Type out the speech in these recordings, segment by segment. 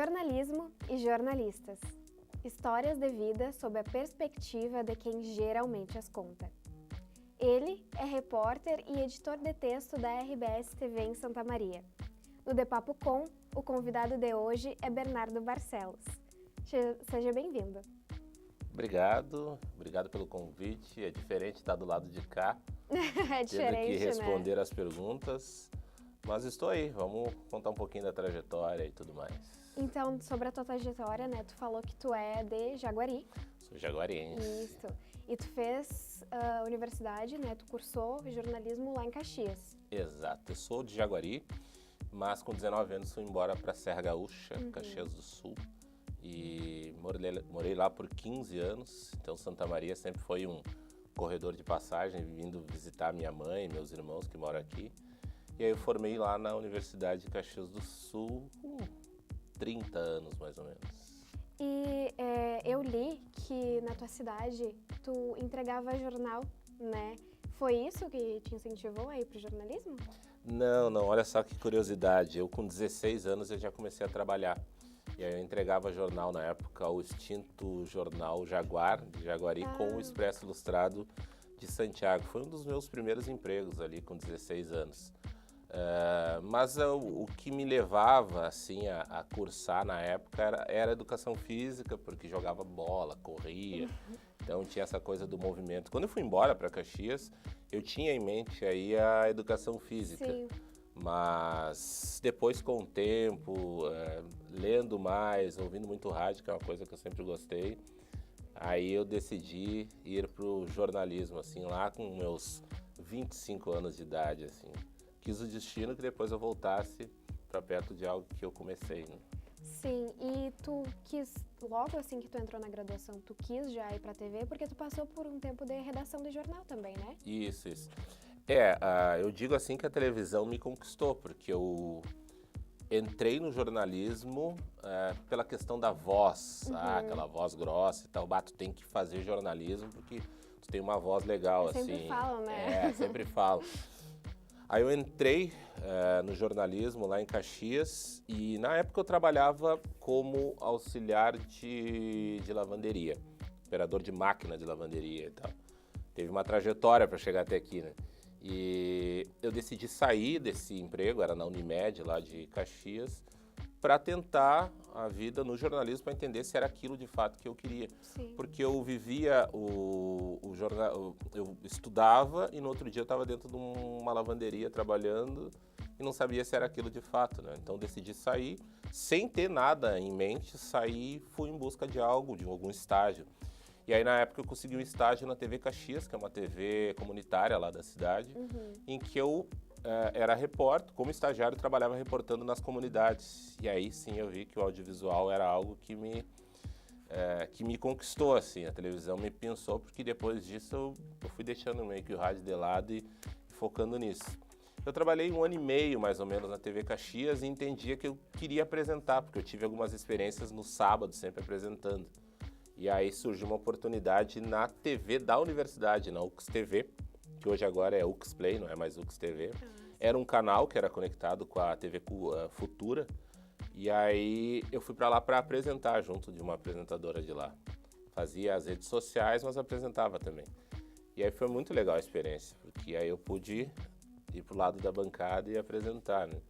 Jornalismo e jornalistas. Histórias de vida sob a perspectiva de quem geralmente as conta. Ele é repórter e editor de texto da RBS TV em Santa Maria. No De Papo Com, o convidado de hoje é Bernardo Barcelos. Seja bem-vindo. Obrigado pelo convite. É diferente estar do lado de cá, É diferente, tendo que responder né? as perguntas, mas estou aí. Vamos contar um pouquinho da trajetória e tudo mais. Então, sobre a tua trajetória, né? Tu falou que tu é de Jaguari. Sou jaguariense. Isso. E tu fez universidade, né? Tu cursou jornalismo lá em Caxias. Exato. Eu sou de Jaguari, mas com 19 anos fui embora para Serra Gaúcha, Caxias do Sul. E morei lá por 15 anos, então Santa Maria sempre foi um corredor de passagem, vindo visitar minha mãe e meus irmãos que moram aqui. E aí eu formei lá na Universidade de Caxias do Sul com 30 anos, mais ou menos. E eu li que na tua cidade tu entregava jornal, né? Foi isso que te incentivou a ir pro jornalismo? Não, olha só que curiosidade. Eu com 16 anos eu já comecei a trabalhar. E aí eu entregava jornal na época, o extinto jornal Jaguar, de Jaguari, com o Expresso Ilustrado de Santiago. Foi um dos meus primeiros empregos ali com 16 anos. Mas o que me levava assim, a cursar na época era educação física, porque jogava bola, corria, então tinha essa coisa do movimento. Quando eu fui embora para Caxias, eu tinha em mente aí a educação física. Sim. Mas depois, com o tempo, lendo mais, ouvindo muito rádio, que é uma coisa que eu sempre gostei, aí eu decidi ir para o jornalismo, assim, lá com meus 25 anos de idade, assim. Quis o destino que depois eu voltasse para perto de algo que eu comecei, né? Sim, e tu quis, logo assim que tu entrou na graduação, tu quis já ir pra TV, porque tu passou por um tempo de redação de jornal também, né? Isso. Eu digo assim que a televisão me conquistou, porque eu entrei no jornalismo pela questão da voz, aquela voz grossa e tal. Tu tem que fazer jornalismo porque tu tem uma voz legal, assim. Sempre falam, né? Sempre falo. Aí eu entrei no jornalismo lá em Caxias e na época eu trabalhava como auxiliar de lavanderia, operador de máquina de lavanderia e tal. Teve uma trajetória para chegar até aqui, né? E eu decidi sair desse emprego, era na Unimed, lá de Caxias, para tentar a vida no jornalismo, para entender se era aquilo de fato que eu queria. Sim. Porque eu vivia o jornal, eu estudava e no outro dia eu estava dentro de uma lavanderia trabalhando e não sabia se era aquilo de fato, né? Então decidi sair, sem ter nada em mente, saí e fui em busca de algo, de algum estágio. E aí, na época, eu consegui um estágio na TV Caxias, que é uma TV comunitária lá da cidade, em que eu era repórter, como estagiário, trabalhava reportando nas comunidades. E aí, sim, eu vi que o audiovisual era algo que me conquistou, assim. A televisão me pensou, porque depois disso eu fui deixando meio que o rádio de lado e focando nisso. Eu trabalhei 1 ano e meio, mais ou menos, na TV Caxias e entendia que eu queria apresentar, porque eu tive algumas experiências no sábado, sempre apresentando. E aí surgiu uma oportunidade na TV da universidade, na UX TV, que hoje agora é UX Play, não é mais UX TV. Era um canal que era conectado com a TV Futura. E aí eu fui para lá para apresentar junto de uma apresentadora de lá. Fazia as redes sociais, mas apresentava também. E aí foi muito legal a experiência, porque aí eu pude ir pro lado da bancada e apresentar, né?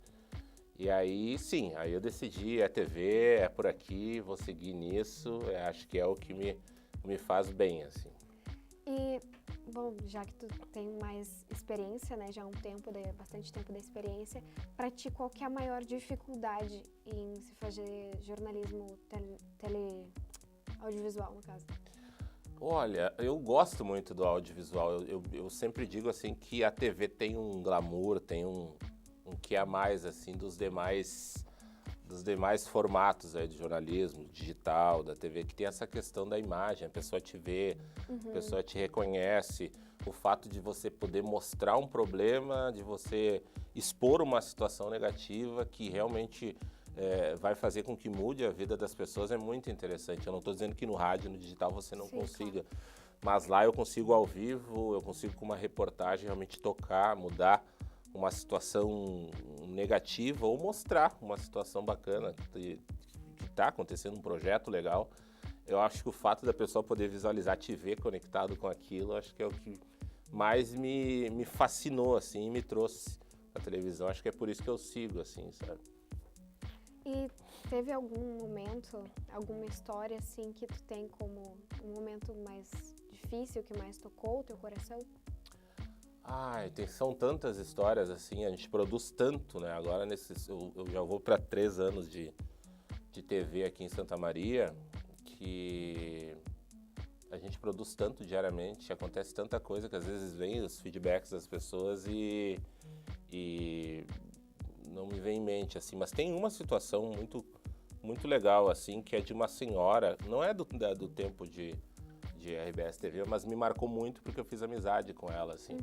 E aí, sim, aí eu decidi, é TV, é por aqui, vou seguir nisso, acho que é o que me faz bem, assim. E, bom, já que tu tem mais experiência, né, já há bastante tempo de experiência, pra ti qual que é a maior dificuldade em se fazer jornalismo audiovisual, no caso? Olha, eu gosto muito do audiovisual, eu sempre digo, assim, que a TV tem um glamour, tem um que a mais, assim, dos demais formatos aí de jornalismo, digital, da TV, que tem essa questão da imagem, a pessoa te vê, a pessoa te reconhece, o fato de você poder mostrar um problema, de você expor uma situação negativa que realmente vai fazer com que mude a vida das pessoas é muito interessante. Eu não estou dizendo que no rádio, no digital você não consiga, claro. Mas lá eu consigo ao vivo, eu consigo com uma reportagem realmente tocar, mudar uma situação negativa ou mostrar uma situação bacana que está acontecendo um projeto legal, eu acho que o fato da pessoa poder visualizar, te ver conectado com aquilo, acho que é o que mais me fascinou, assim, e me trouxe a televisão. Acho que é por isso que eu sigo, assim, sabe? E teve algum momento, alguma história, assim, que tu tem como um momento mais difícil, que mais tocou o teu coração? Ai, são tantas histórias, assim, a gente produz tanto, né? Agora, eu já vou para 3 anos de TV aqui em Santa Maria, que a gente produz tanto diariamente, acontece tanta coisa que às vezes vem os feedbacks das pessoas e não me vem em mente, assim. Mas tem uma situação muito legal, assim, que é de uma senhora, não é do tempo de RBS TV, mas me marcou muito porque eu fiz amizade com ela, assim.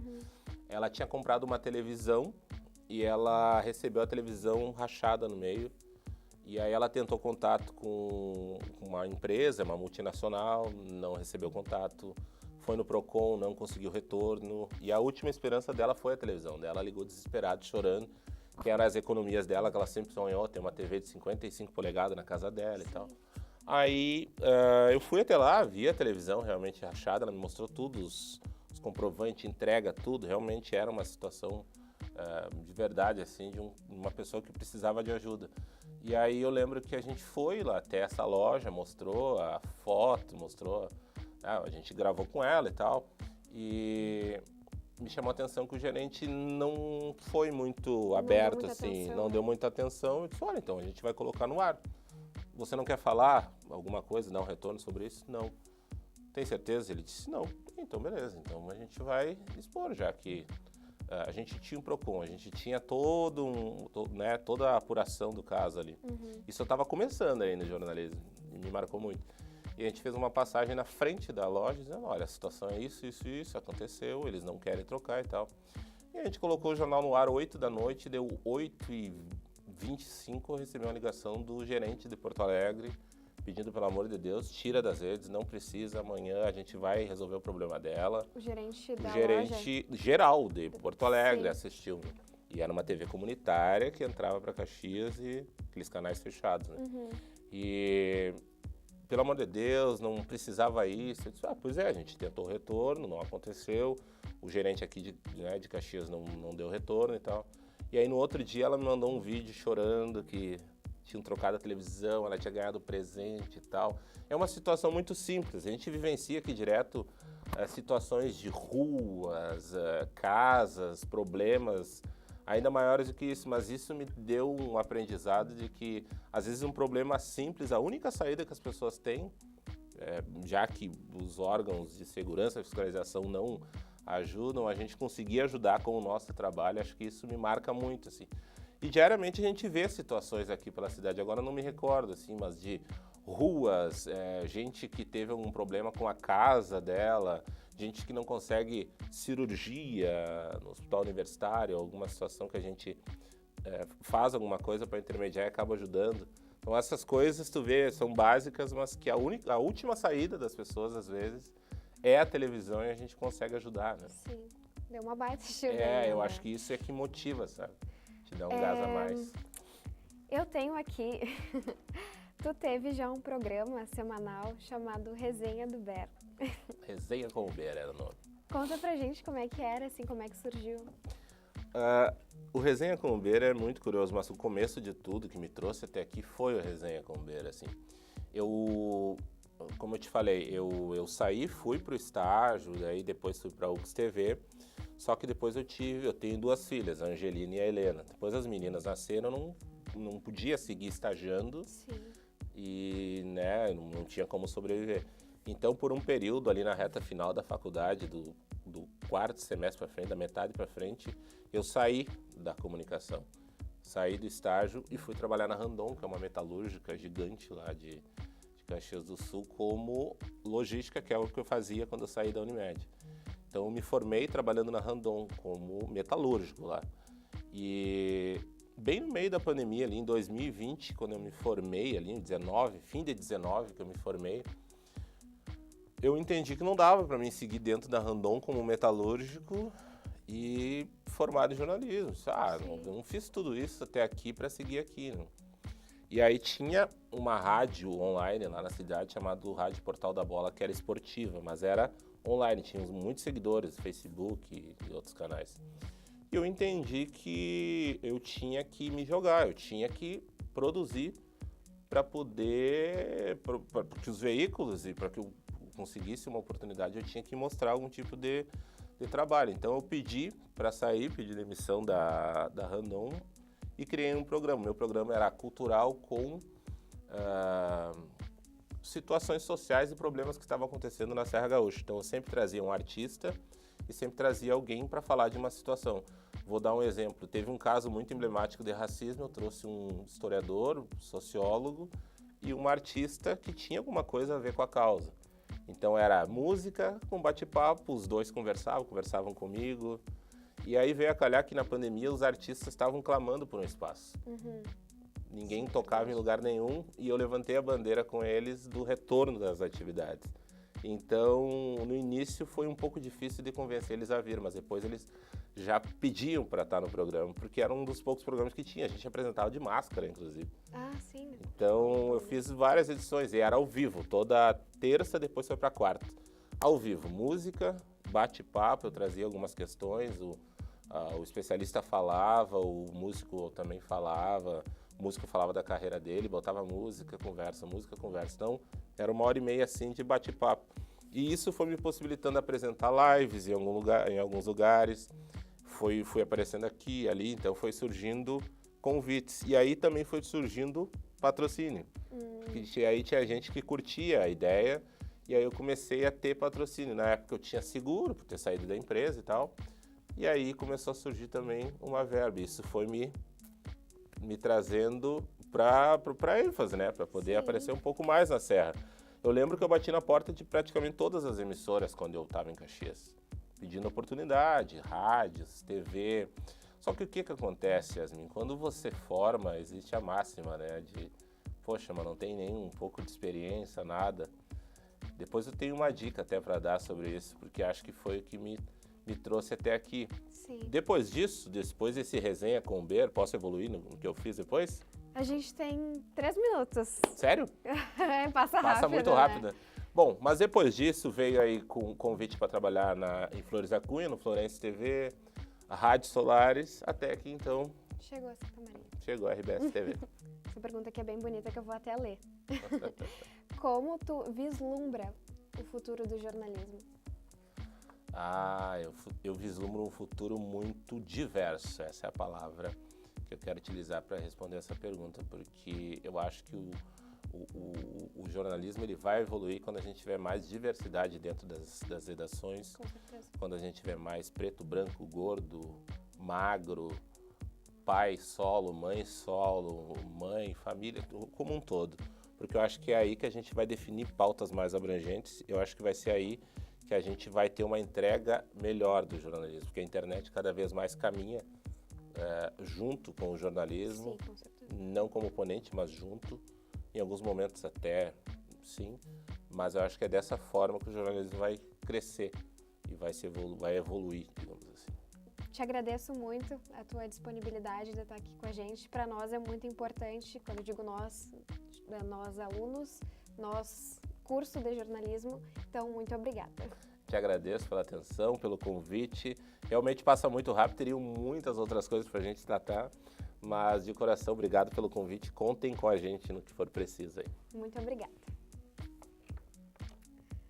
Ela tinha comprado uma televisão e ela recebeu a televisão rachada no meio. E aí ela tentou contato com uma empresa, uma multinacional, não recebeu contato. Foi no Procon, não conseguiu retorno. E a última esperança dela foi a televisão dela. Ela ligou desesperada, chorando, que eram as economias dela, que ela sempre sonhou, ter uma TV de 55 polegadas na casa dela e tal. Aí eu fui até lá, vi a televisão realmente rachada, ela me mostrou tudo, os comprovantes, entrega, tudo. Realmente era uma situação de verdade, assim, de uma pessoa que precisava de ajuda. E aí eu lembro que a gente foi lá até essa loja, mostrou a foto, a gente gravou com ela e tal. E me chamou a atenção que o gerente não foi muito aberto, assim, não deu muita atenção. Eu disse, olha, então a gente vai colocar no ar. Você não quer falar alguma coisa, dar um retorno sobre isso? Não. Tem certeza? Ele disse, não. Então, beleza. Então, a gente vai expor, já que a gente tinha um Procon, a gente tinha toda a apuração do caso ali. Isso eu estava começando aí no jornalismo, e me marcou muito. E a gente fez uma passagem na frente da loja, dizendo, olha, a situação é isso, aconteceu, eles não querem trocar e tal. E a gente colocou o jornal no ar 8 da noite, deu 8h25, eu recebi uma ligação do gerente de Porto Alegre, pedindo, pelo amor de Deus, tira das redes, não precisa, amanhã a gente vai resolver o problema dela. O gerente da gerente geral de Porto Alegre Sim. assistiu. E era uma TV comunitária que entrava para Caxias e aqueles canais fechados, né? E, pelo amor de Deus, não precisava isso. Eu disse, pois é, a gente tentou o retorno, não aconteceu. O gerente aqui de Caxias não deu retorno e tal. E aí, no outro dia, ela me mandou um vídeo chorando que tinham trocado a televisão, ela tinha ganhado presente e tal. É uma situação muito simples. A gente vivencia aqui direto situações de ruas, casas, problemas ainda maiores do que isso. Mas isso me deu um aprendizado de que, às vezes, um problema simples, a única saída que as pessoas têm, já que os órgãos de segurança e fiscalização não ajudam, a gente conseguir ajudar com o nosso trabalho. Acho que isso me marca muito, assim. E diariamente a gente vê situações aqui pela cidade, agora não me recordo, assim, mas de ruas, gente que teve algum problema com a casa dela, gente que não consegue cirurgia no hospital universitário, alguma situação que a gente faz alguma coisa para intermediar e acaba ajudando. Então essas coisas, tu vê, são básicas, mas que a última saída das pessoas, às vezes, é a televisão e a gente consegue ajudar, né? Sim, deu uma baita ajuda. Eu acho que isso é que motiva, sabe? Dá um gás a mais. Eu tenho aqui, tu teve já um programa semanal chamado Resenha do Ber. Resenha com o Ber era o nome. Conta pra gente como é que era, assim, como é que surgiu. O Resenha com o Ber é muito curioso, mas o começo de tudo que me trouxe até aqui foi o Resenha com o Ber, assim. Como eu te falei, eu saí, fui pro estágio, daí depois fui pra UX TV. Só que depois eu tenho 2 filhas, a Angelina e a Helena. Depois as meninas nasceram, eu não podia seguir estagiando. Sim. E, né, não tinha como sobreviver. Então, por um período ali na reta final da faculdade, do 4º semestre para frente, da metade para frente, eu saí da comunicação. Saí do estágio e fui trabalhar na Randon, que é uma metalúrgica gigante lá de Caxias do Sul, como logística, que é o que eu fazia quando eu saí da Unimed. Então, eu me formei trabalhando na Randon como metalúrgico lá. E bem no meio da pandemia, ali em 2020, quando eu me formei, ali em fim de 19 que eu me formei, eu entendi que não dava para mim seguir dentro da Randon como metalúrgico e formado em jornalismo. Não fiz tudo isso até aqui para seguir aqui, né? E aí tinha uma rádio online lá na cidade chamada Rádio Portal da Bola, que era esportiva, mas era online, tinha muitos seguidores, Facebook e outros canais. E eu entendi que eu tinha que me jogar, eu tinha que produzir para poder, para que os veículos e para que eu conseguisse uma oportunidade, eu tinha que mostrar algum tipo de trabalho. Então eu pedi para sair, pedi demissão da Randon e criei um programa. Meu programa era cultural com situações sociais e problemas que estavam acontecendo na Serra Gaúcha. Então eu sempre trazia um artista e sempre trazia alguém para falar de uma situação. Vou dar um exemplo. Teve um caso muito emblemático de racismo, eu trouxe um historiador, sociólogo e uma artista que tinha alguma coisa a ver com a causa. Então era música com bate-papo, os dois conversavam comigo. E aí veio a calhar que na pandemia os artistas estavam clamando por um espaço. Ninguém tocava em lugar nenhum e eu levantei a bandeira com eles do retorno das atividades. Então, no início foi um pouco difícil de convencer eles a vir, mas depois eles já pediam para estar no programa, porque era um dos poucos programas que tinha. A gente apresentava de máscara, inclusive. Ah, sim. Então, eu fiz várias edições e era ao vivo, toda terça, depois foi para quarta. Ao vivo, música, bate-papo, eu trazia algumas questões, o especialista falava, o músico também falava, o músico falava da carreira dele, botava música, conversa. Então, era 1h30 assim de bate-papo. E isso foi me possibilitando apresentar lives em alguns lugares, fui aparecendo aqui, ali, então foi surgindo convites. E aí também foi surgindo patrocínio. E aí tinha gente que curtia a ideia, e aí eu comecei a ter patrocínio. Na época eu tinha seguro, por ter saído da empresa e tal. E aí começou a surgir também uma verba. Isso foi me trazendo para ênfase, né? Para poder aparecer um pouco mais na Serra. Eu lembro que eu bati na porta de praticamente todas as emissoras quando eu estava em Caxias, pedindo oportunidade, rádios, TV. Só que o que acontece, Yasmin? Quando você forma, existe a máxima, né? De, poxa, mas não tem nem um pouco de experiência, nada. Depois eu tenho uma dica até para dar sobre isso, porque acho que foi o que me trouxe até aqui. Sim. Depois disso, depois desse resenha com o Ber, posso evoluir no que eu fiz depois? A gente tem 3 minutos. Sério? Passa muito rápido. Né? Bom, mas depois disso veio aí com um convite para trabalhar em Flores da Cunha, no Florense TV, a Rádio Solares, até que então... Chegou a Santa Maria. Chegou a RBS TV. Essa pergunta aqui é bem bonita, que eu vou até ler. Como tu vislumbra o futuro do jornalismo? Eu vislumbro um futuro muito diverso, essa é a palavra que eu quero utilizar para responder essa pergunta, porque eu acho que o jornalismo ele vai evoluir quando a gente tiver mais diversidade dentro das redações, Com certeza. quando a gente tiver mais preto, branco, gordo, magro, pai solo, mãe, família, como um todo, porque eu acho que é aí que a gente vai definir pautas mais abrangentes, eu acho que vai ser aí que a gente vai ter uma entrega melhor do jornalismo, porque a internet cada vez mais caminha junto com o jornalismo, Sim, com certeza. não como oponente, mas junto, em alguns momentos até sim, mas eu acho que é dessa forma que o jornalismo vai crescer e vai evoluir, digamos assim. Te agradeço muito a tua disponibilidade de estar aqui com a gente. Para nós é muito importante, quando eu digo nós alunos, nós curso de jornalismo, então muito obrigada. Te agradeço pela atenção, pelo convite. Realmente passa muito rápido, teriam muitas outras coisas para a gente tratar, mas de coração, obrigado pelo convite. Contem com a gente no que for preciso aí. Muito obrigada.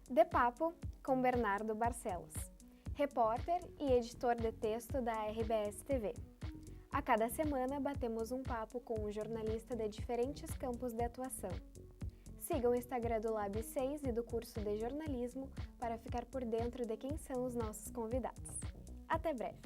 De Papo com Bernardo Barcelos, repórter e editor de texto da RBS TV. A cada semana batemos um papo com um jornalista de diferentes campos de atuação. Sigam o Instagram do Lab 6 e do curso de jornalismo para ficar por dentro de quem são os nossos convidados. Até breve!